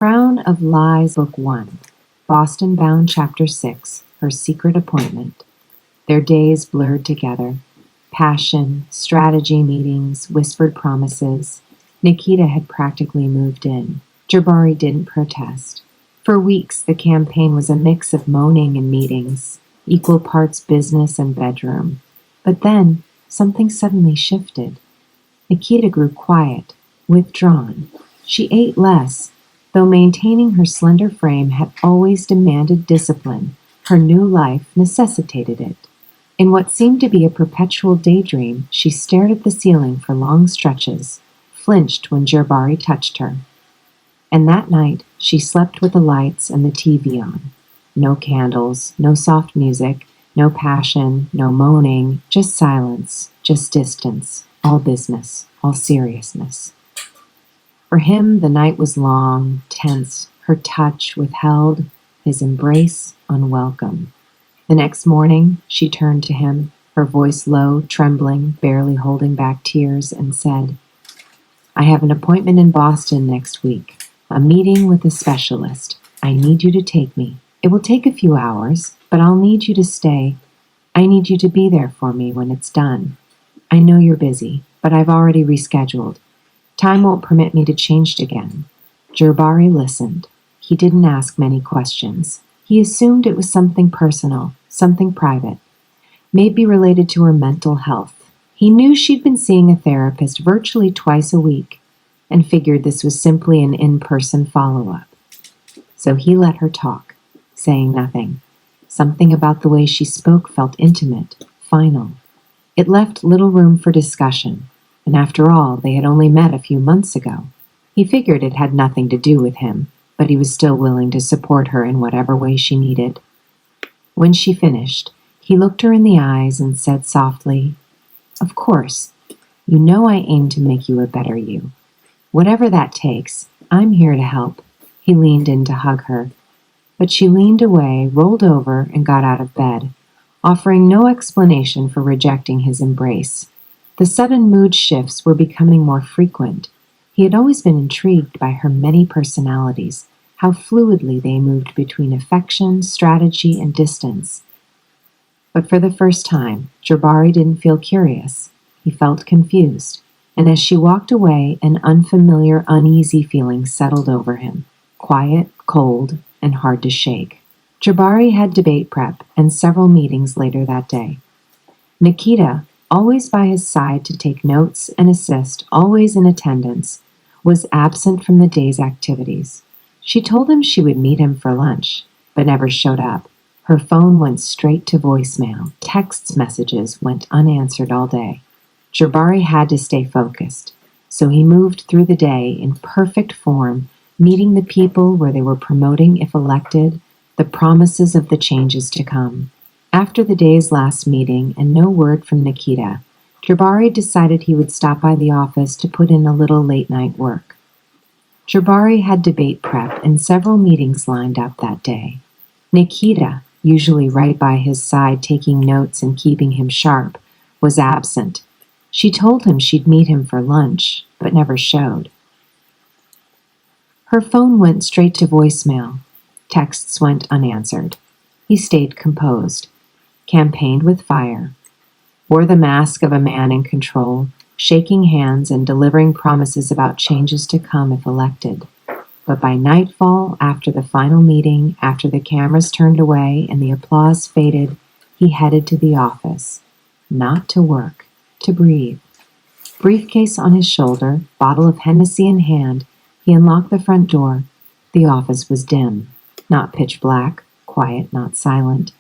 Crown of Lies, Book 1, Boston Bound, Chapter 6, Her Secret Appointment. Their days blurred together. Passion, strategy meetings, whispered promises. Nikita had practically moved in. Gerbari didn't protest. For weeks, the campaign was a mix of moaning and meetings, equal parts business and bedroom. But then, something suddenly shifted. Nikita grew quiet, withdrawn. She ate less. Though maintaining her slender frame had always demanded discipline, her new life necessitated it. In what seemed to be a perpetual daydream, she stared at the ceiling for long stretches, flinched when Gerbari touched her. And that night, she slept with the lights and the TV on. No candles, no soft music, no passion, no moaning, just silence, just distance, all business, all seriousness. For him, the night was long, tense, her touch withheld, his embrace unwelcome. The next morning, she turned to him, her voice low, trembling, barely holding back tears, and said, "I have an appointment in Boston next week, a meeting with a specialist. I need you to take me. It will take a few hours, but I'll need you to stay. I need you to be there for me when it's done. I know you're busy, but I've already rescheduled. Time won't permit me to change it again." Gerbari listened. He didn't ask many questions. He assumed it was something personal, something private, maybe related to her mental health. He knew she'd been seeing a therapist virtually twice a week and figured this was simply an in-person follow-up. So he let her talk, saying nothing. Something about the way she spoke felt intimate, final. It left little room for discussion. And after all, they had only met a few months ago. He figured it had nothing to do with him, but he was still willing to support her in whatever way she needed. When she finished, he looked her in the eyes and said softly, "Of course, you know I aim to make you a better you. Whatever that takes, I'm here to help." He leaned in to hug her, but she leaned away, rolled over, and got out of bed, offering no explanation for rejecting his embrace. The sudden mood shifts were becoming more frequent. He had always been intrigued by her many personalities, how fluidly they moved between affection, strategy, and distance. But for the first time, Gerbari didn't feel curious. He felt confused, and as she walked away, an unfamiliar, uneasy feeling settled over him, quiet, cold, and hard to shake. Gerbari had debate prep and several meetings later that day. Nikita, always by his side to take notes and assist, always in attendance, was absent from the day's activities. She told him she would meet him for lunch, but never showed up. Her phone went straight to voicemail. Text messages went unanswered all day. Gerbari had to stay focused, so he moved through the day in perfect form, meeting the people where they were promoting, if elected, the promises of the changes to come. After the day's last meeting and no word from Nikita, Gerbari decided he would stop by the office to put in a little late-night work. Gerbari had debate prep and several meetings lined up that day. Nikita, usually right by his side taking notes and keeping him sharp, was absent. She told him she'd meet him for lunch, but never showed. Her phone went straight to voicemail. Texts went unanswered. He stayed composed. Campaigned with fire, wore the mask of a man in control, shaking hands and delivering promises about changes to come if elected. But by nightfall, after the final meeting, after the cameras turned away and the applause faded, he headed to the office. Not to work, to breathe. Briefcase on his shoulder, bottle of Hennessy in hand, he unlocked the front door. The office was dim, not pitch black, quiet, not silent.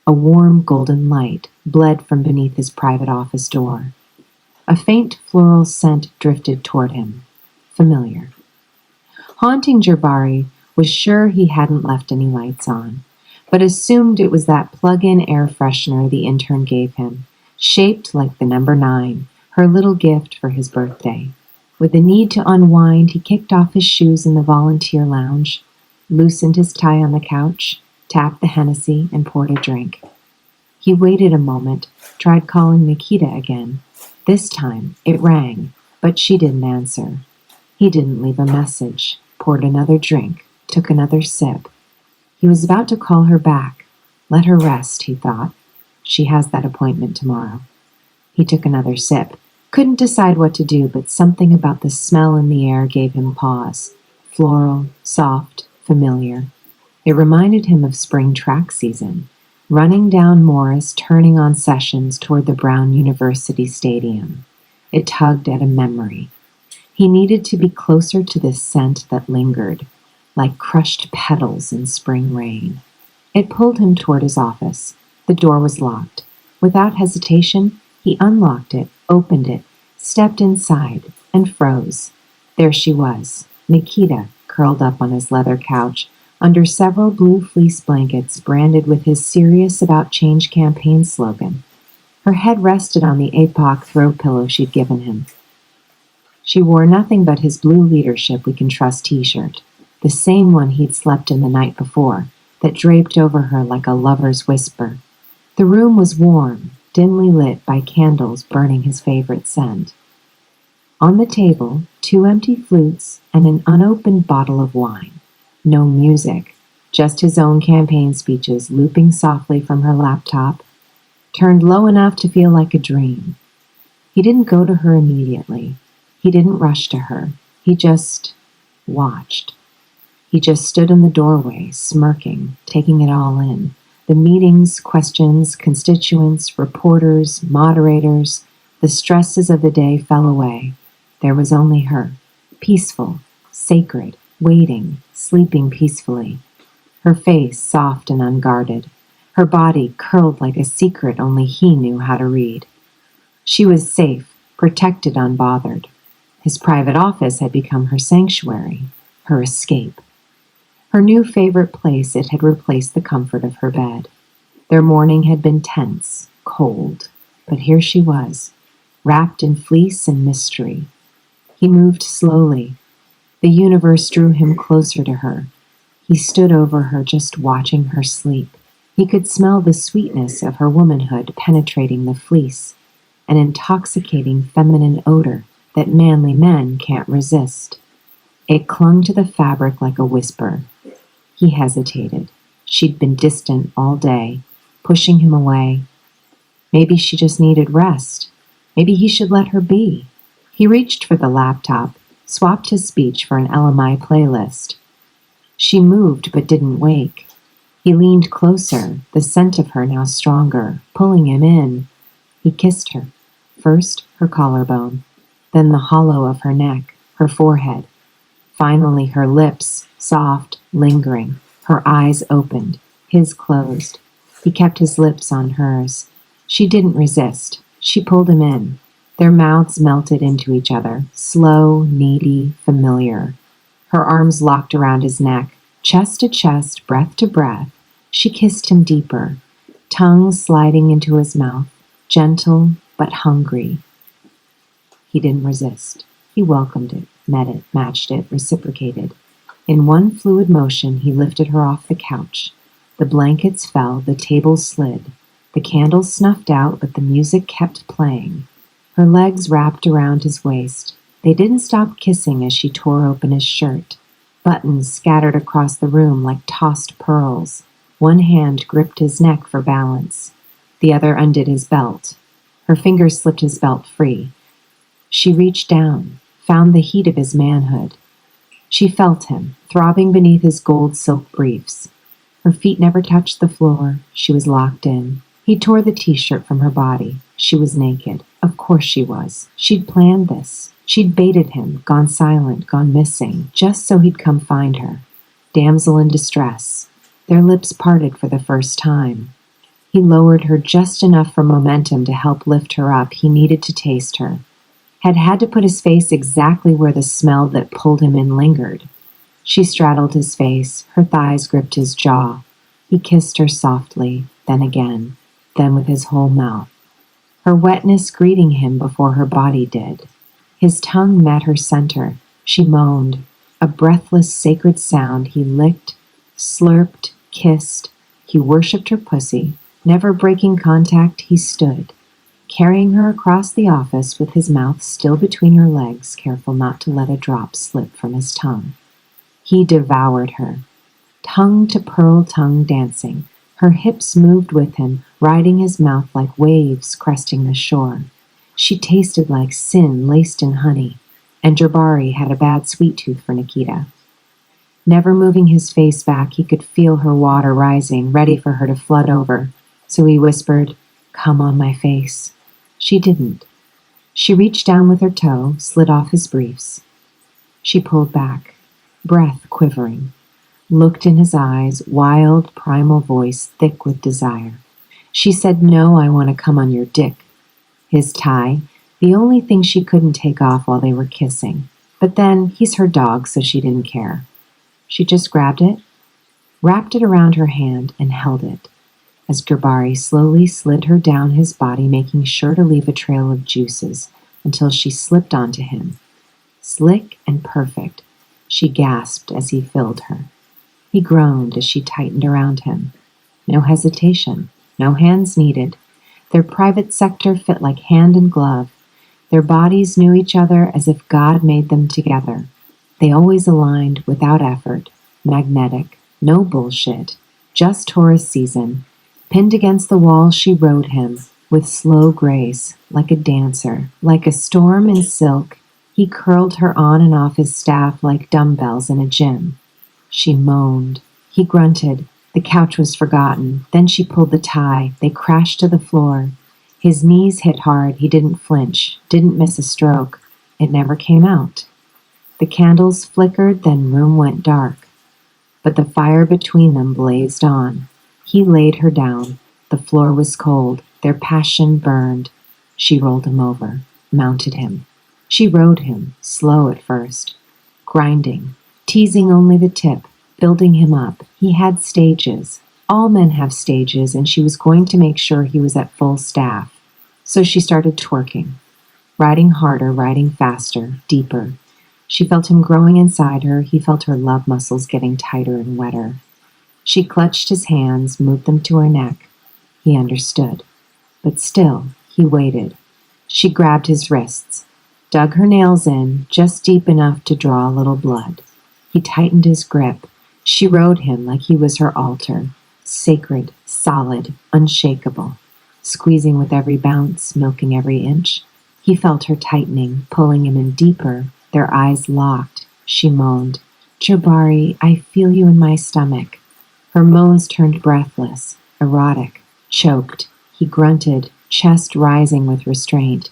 A warm golden light bled from beneath his private office door. A faint floral scent drifted toward him. Familiar. Haunting Gerbari was sure he hadn't left any lights on, but assumed it was that plug-in air freshener the intern gave him, shaped like the number 9, her little gift for his birthday. With the need to unwind, he kicked off his shoes in the volunteer lounge, loosened his tie on the couch, tapped the Hennessy, and poured a drink. He waited a moment, tried calling Nikita again. This time, it rang, but she didn't answer. He didn't leave a message. poured another drink, took another sip. He was about to call her back. Let her rest, he thought. She has that appointment tomorrow. He took another sip. Couldn't decide what to do, but something about the smell in the air gave him pause. Floral, soft, familiar. It reminded him of spring track season, running down Morris, turning on Sessions toward the Brown University Stadium. It tugged at a memory. He needed to be closer to this scent that lingered, like crushed petals in spring rain. It pulled him toward his office. The door was locked. Without hesitation, he unlocked it, opened it, stepped inside, and froze. There she was, Nikita, curled up on his leather couch, under several blue fleece blankets branded with his Serious About Change campaign slogan. Her head rested on the APOC throw pillow she'd given him. She wore nothing but his blue Leadership We Can Trust t-shirt, the same one he'd slept in the night before, that draped over her like a lover's whisper. The room was warm, dimly lit by candles burning his favorite scent. On the table, 2 empty flutes and an unopened bottle of wine. No music, just his own campaign speeches looping softly from her laptop, turned low enough to feel like a dream. He didn't go to her immediately. He didn't rush to her. He just watched. He just stood in the doorway, smirking, taking it all in. The meetings, questions, constituents, reporters, moderators, the stresses of the day fell away. There was only her, peaceful, sacred, waiting, sleeping peacefully. Her face soft and unguarded, her body curled like a secret only he knew how to read. She was safe, protected, unbothered. His private office had become her sanctuary, her escape. Her new favorite place, it had replaced the comfort of her bed. Their morning had been tense, cold, but here she was, wrapped in fleece and mystery. He moved slowly. The universe drew him closer to her. He stood over her, just watching her sleep. He could smell the sweetness of her womanhood penetrating the fleece, an intoxicating feminine odor that manly men can't resist. It clung to the fabric like a whisper. He hesitated. She'd been distant all day, pushing him away. Maybe she just needed rest. Maybe he should let her be. He reached for the laptop, swapped his speech for an LMI playlist. She moved but didn't wake. He leaned closer, the scent of her now stronger, pulling him in. He kissed her. First, her collarbone, then the hollow of her neck, her forehead. Finally, her lips, soft, lingering, her eyes opened, his closed. He kept his lips on hers. She didn't resist. She pulled him in. Their mouths melted into each other, slow, needy, familiar. Her arms locked around his neck, chest to chest, breath to breath. She kissed him deeper, tongue sliding into his mouth, gentle but hungry. He didn't resist. He welcomed it, met it, matched it, reciprocated. In one fluid motion, he lifted her off the couch. The blankets fell, the table slid. The candles snuffed out, but the music kept playing. Her legs wrapped around his waist. They didn't stop kissing as she tore open his shirt. Buttons scattered across the room like tossed pearls. One hand gripped his neck for balance. The other undid his belt. Her fingers slipped his belt free. She reached down, found the heat of his manhood. She felt him, throbbing beneath his gold silk briefs. Her feet never touched the floor. She was locked in. He tore the t-shirt from her body. She was naked. Of course she was. She'd planned this. She'd baited him, gone silent, gone missing, just so he'd come find her. Damsel in distress. Their lips parted for the first time. He lowered her just enough for momentum to help lift her up. He needed to taste her. Had to put his face exactly where the smell that pulled him in lingered. She straddled his face. Her thighs gripped his jaw. He kissed her softly, then again, then with his whole mouth. Her wetness greeting him before her body did. His tongue met her center. She moaned. A breathless, sacred sound. He licked, slurped, kissed. He worshipped her pussy. Never breaking contact, he stood, carrying her across the office with his mouth still between her legs, careful not to let a drop slip from his tongue. He devoured her, tongue to pearl tongue dancing. Her hips moved with him, riding his mouth like waves cresting the shore. She tasted like sin laced in honey, and Gerbari had a bad sweet tooth for Nikita. Never moving his face back, he could feel her water rising, ready for her to flood over. So he whispered, "Come on my face." She didn't. She reached down with her toe, slid off his briefs. She pulled back, breath quivering, looked in his eyes, wild, primal voice thick with desire. She said, "No, I want to come on your dick." His tie, the only thing she couldn't take off while they were kissing. But then, he's her dog, so she didn't care. She just grabbed it, wrapped it around her hand, and held it, as Gerbari slowly slid her down his body, making sure to leave a trail of juices until she slipped onto him. Slick and perfect, she gasped as he filled her. He groaned as she tightened around him. No hesitation, no hands needed. Their private sector fit like hand and glove. Their bodies knew each other as if God made them together. They always aligned without effort, magnetic, no bullshit, just Taurus season. Pinned against the wall, she rode him with slow grace, like a dancer, like a storm in silk. He curled her on and off his staff like dumbbells in a gym. She moaned. He grunted. The couch was forgotten. Then she pulled the tie. They crashed to the floor. His knees hit hard. He didn't flinch, didn't miss a stroke. It never came out. The candles flickered, then room went dark. But the fire between them blazed on. He laid her down. The floor was cold. Their passion burned. She rolled him over, mounted him. She rode him, slow at first, grinding, teasing only the tip, building him up. He had stages. All men have stages, and she was going to make sure he was at full staff. So she started twerking, riding harder, riding faster, deeper. She felt him growing inside her. He felt her love muscles getting tighter and wetter. She clutched his hands, moved them to her neck. He understood. But still, he waited. She grabbed his wrists, dug her nails in, just deep enough to draw a little blood. He tightened his grip. She rode him like he was her altar, sacred, solid, unshakable, squeezing with every bounce, milking every inch. He felt her tightening, pulling him in deeper. Their eyes locked. She moaned, "Gerbari, I feel you in my stomach." Her moans turned breathless, erotic, choked. He grunted, chest rising with restraint.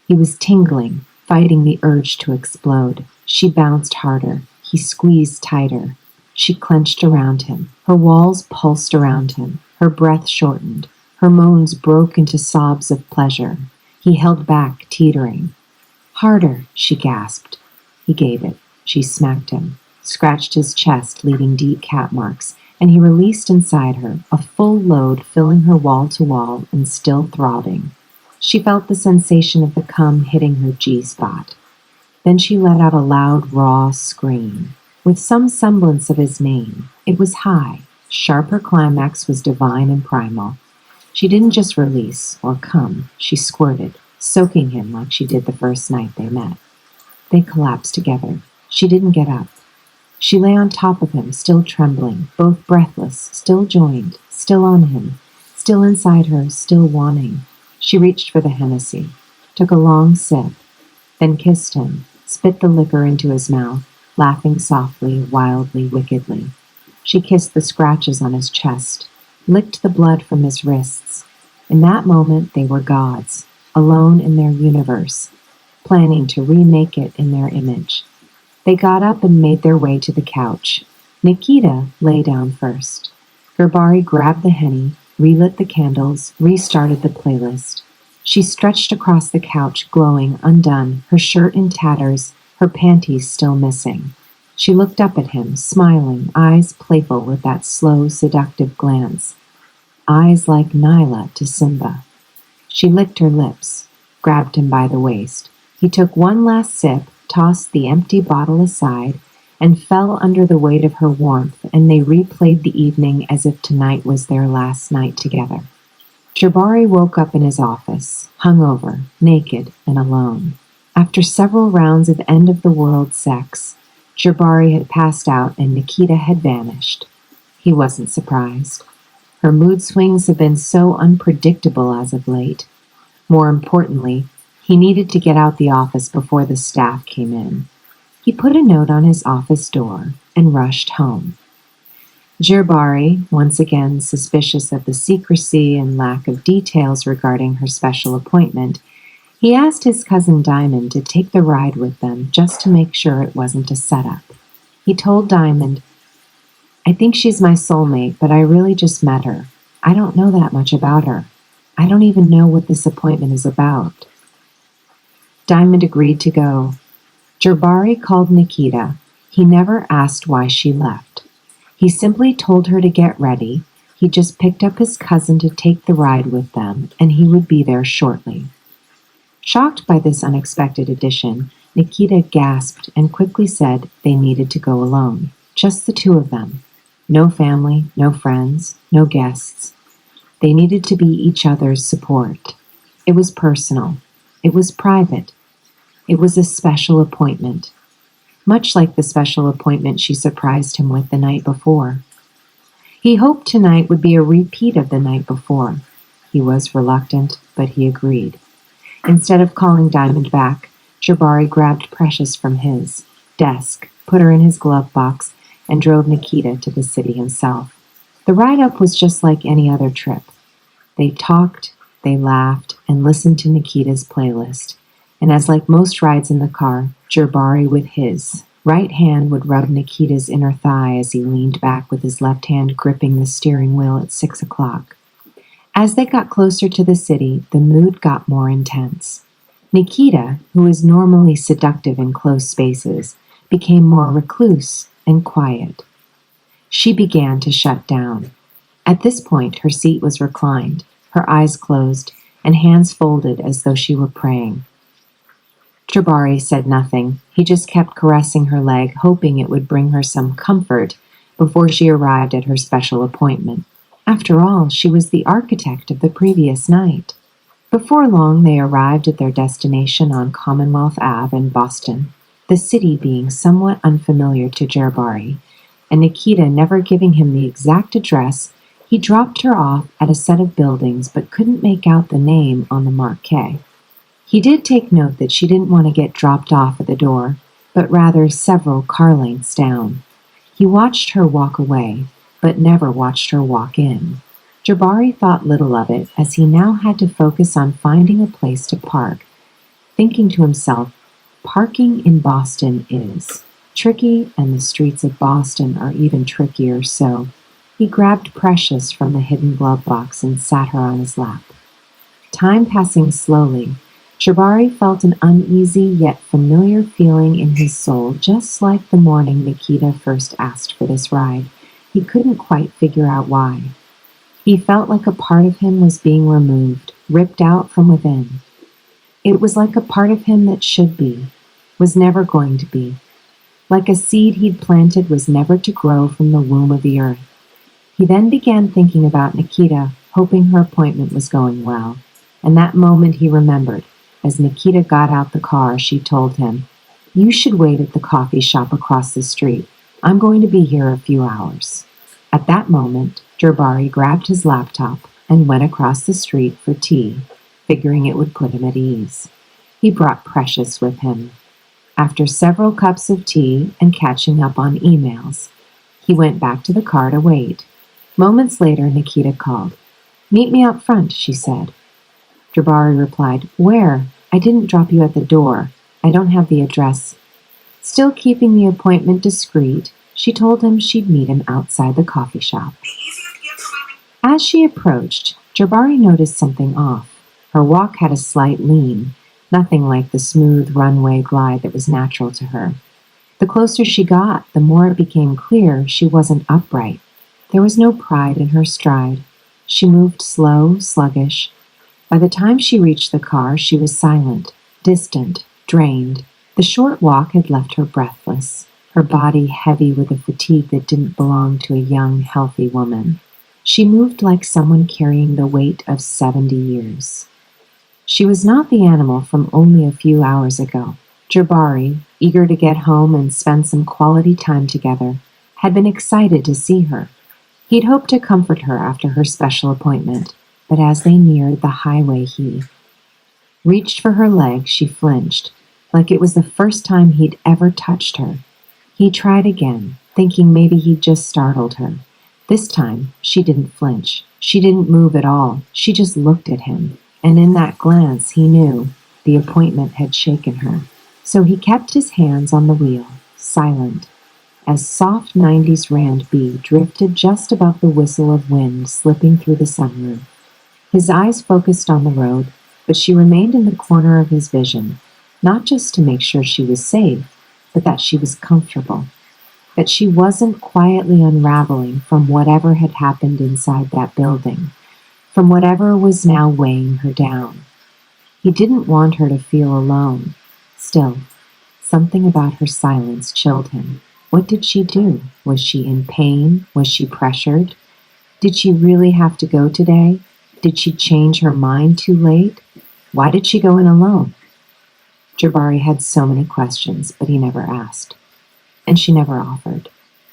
He was tingling, fighting the urge to explode. She bounced harder. He squeezed tighter. She clenched around him. Her walls pulsed around him. Her breath shortened. Her moans broke into sobs of pleasure. He held back, teetering. "Harder," she gasped. He gave it. She smacked him, scratched his chest, leaving deep cat marks, and he released inside her, a full load filling her wall to wall and still throbbing. She felt the sensation of the cum hitting her G-spot. Then she let out a loud, raw scream, with some semblance of his name. It was high. Sharp, her climax was divine and primal. She didn't just release or come, she squirted, soaking him like she did the first night they met. They collapsed together. She didn't get up. She lay on top of him, still trembling, both breathless, still joined, still on him, still inside her, still wanting. She reached for the Hennessy, took a long sip, then kissed him, spit the liquor into his mouth, laughing softly, wildly, wickedly. She kissed the scratches on his chest, licked the blood from his wrists. In that moment, they were gods, alone in their universe, planning to remake it in their image. They got up and made their way to the couch. Nikita lay down first. Gerbari grabbed the Henny, relit the candles, restarted the playlist. She stretched across the couch, glowing, undone, her shirt in tatters, her panties still missing. She looked up at him, smiling, eyes playful with that slow, seductive glance. Eyes like Nyla to Simba. She licked her lips, grabbed him by the waist. He took one last sip, tossed the empty bottle aside, and fell under the weight of her warmth, and they replayed the evening as if tonight was their last night together. Gerbari woke up in his office, hungover, naked, and alone. After several rounds of end-of-the-world sex, Gerbari had passed out and Nikita had vanished. He wasn't surprised. Her mood swings had been so unpredictable as of late. More importantly, he needed to get out the office before the staff came in. He put a note on his office door and rushed home. Gerbari, once again suspicious of the secrecy and lack of details regarding her special appointment, he asked his cousin Diamond to take the ride with them just to make sure it wasn't a setup. He told Diamond, "I think she's my soulmate, but I really just met her. I don't know that much about her. I don't even know what this appointment is about." Diamond agreed to go. Gerbari called Nikita. He never asked why she left. He simply told her to get ready. He just picked up his cousin to take the ride with them, and he would be there shortly. Shocked by this unexpected addition, Nikita gasped and quickly said they needed to go alone. Just the two of them. No family, no friends, no guests. They needed to be each other's support. It was personal. It was private. It was a special appointment. Much like the special appointment she surprised him with the night before. He hoped tonight would be a repeat of the night before. He was reluctant, but he agreed. Instead of calling Diamond back, Gerbari grabbed Precious from his desk, put her in his glove box, and drove Nikita to the city himself. The ride-up was just like any other trip. They talked, they laughed, and listened to Nikita's playlist. And as like most rides in the car, Gerbari with his right hand would rub Nikita's inner thigh as he leaned back with his left hand gripping the steering wheel at 6 o'clock. As they got closer to the city, the mood got more intense. Nikita, who is normally seductive in close spaces, became more recluse and quiet. She began to shut down. At this point, her seat was reclined, her eyes closed, and hands folded as though she were praying. Gerbari said nothing. He just kept caressing her leg, hoping it would bring her some comfort before she arrived at her special appointment. After all, she was the architect of the previous night. Before long, they arrived at their destination on Commonwealth Ave in Boston, the city being somewhat unfamiliar to Gerbari, and Nikita never giving him the exact address, he dropped her off at a set of buildings but couldn't make out the name on the marquee. He did take note that she didn't want to get dropped off at the door, but rather several car lengths down. He watched her walk away, but never watched her walk in. Gerbari thought little of it, as he now had to focus on finding a place to park, thinking to himself, parking in Boston is tricky, and the streets of Boston are even trickier, so he grabbed Precious from the hidden glove box and sat her on his lap. Time passing slowly, Gerbari felt an uneasy yet familiar feeling in his soul, just like the morning Nikita first asked for this ride. He couldn't quite figure out why. He felt like a part of him was being removed, ripped out from within. It was like a part of him that should be, was never going to be. Like a seed he'd planted was never to grow from the womb of the earth. He then began thinking about Nikita, hoping her appointment was going well. And that moment he remembered. As Nikita got out the car, she told him, "You should wait at the coffee shop across the street. I'm going to be here a few hours." At that moment, Gerbari grabbed his laptop and went across the street for tea, figuring it would put him at ease. He brought Precious with him. After several cups of tea and catching up on emails, he went back to the car to wait. Moments later, Nikita called. "Meet me out front," she said. Gerbari replied, "Where? I didn't drop you at the door. I don't have the address." Still keeping the appointment discreet, she told him she'd meet him outside the coffee shop. As she approached, Gerbari noticed something off. Her walk had a slight lean, nothing like the smooth runway glide that was natural to her. The closer she got, the more it became clear she wasn't upright. There was no pride in her stride. She moved slow, sluggish. By the time she reached the car, she was silent, distant, drained. The short walk had left her breathless, her body heavy with a fatigue that didn't belong to a young, healthy woman. She moved like someone carrying the weight of 70 years. She was not the animal from only a few hours ago. Gerbari, eager to get home and spend some quality time together, had been excited to see her. He'd hoped to comfort her after her special appointment, but as they neared the highway, he reached for her leg. She flinched, like it was the first time he'd ever touched her. He tried again, thinking maybe he'd just startled her. This time, she didn't flinch. She didn't move at all. She just looked at him, and in that glance he knew the appointment had shaken her. So he kept his hands on the wheel, silent, as soft 90s Rand B drifted just above the whistle of wind slipping through the sunroof. His eyes focused on the road, but she remained in the corner of his vision, not just to make sure she was safe, but that she was comfortable, that she wasn't quietly unraveling from whatever had happened inside that building, from whatever was now weighing her down. He didn't want her to feel alone. Still, something about her silence chilled him. What did she do? Was she in pain? Was she pressured? Did she really have to go today? Did she change her mind too late? Why did she go in alone? Gerbari had so many questions, but he never asked. And she never offered.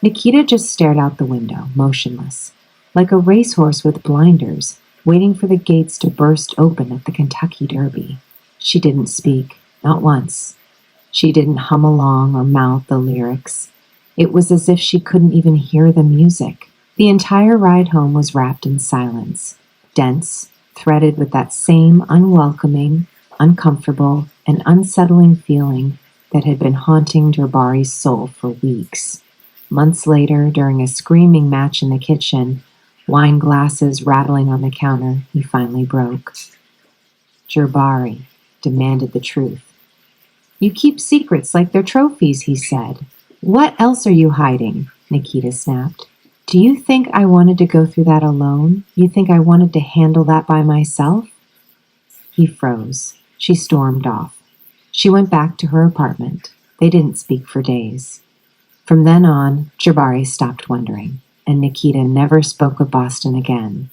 Nikita just stared out the window, motionless, like a racehorse with blinders, waiting for the gates to burst open at the Kentucky Derby. She didn't speak, not once. She didn't hum along or mouth the lyrics. It was as if she couldn't even hear the music. The entire ride home was wrapped in silence, dense, threaded with that same unwelcoming, uncomfortable, and unsettling feeling that had been haunting Gerbari's soul for weeks. Months later, during a screaming match in the kitchen, wine glasses rattling on the counter, he finally broke. Gerbari demanded the truth. "You keep secrets like they're trophies," he said. "What else are you hiding?" Nikita snapped. "Do you think I wanted to go through that alone? You think I wanted to handle that by myself?" He froze. She stormed off. She went back to her apartment. They didn't speak for days. From then on, Gerbari stopped wondering, and Nikita never spoke of Boston again.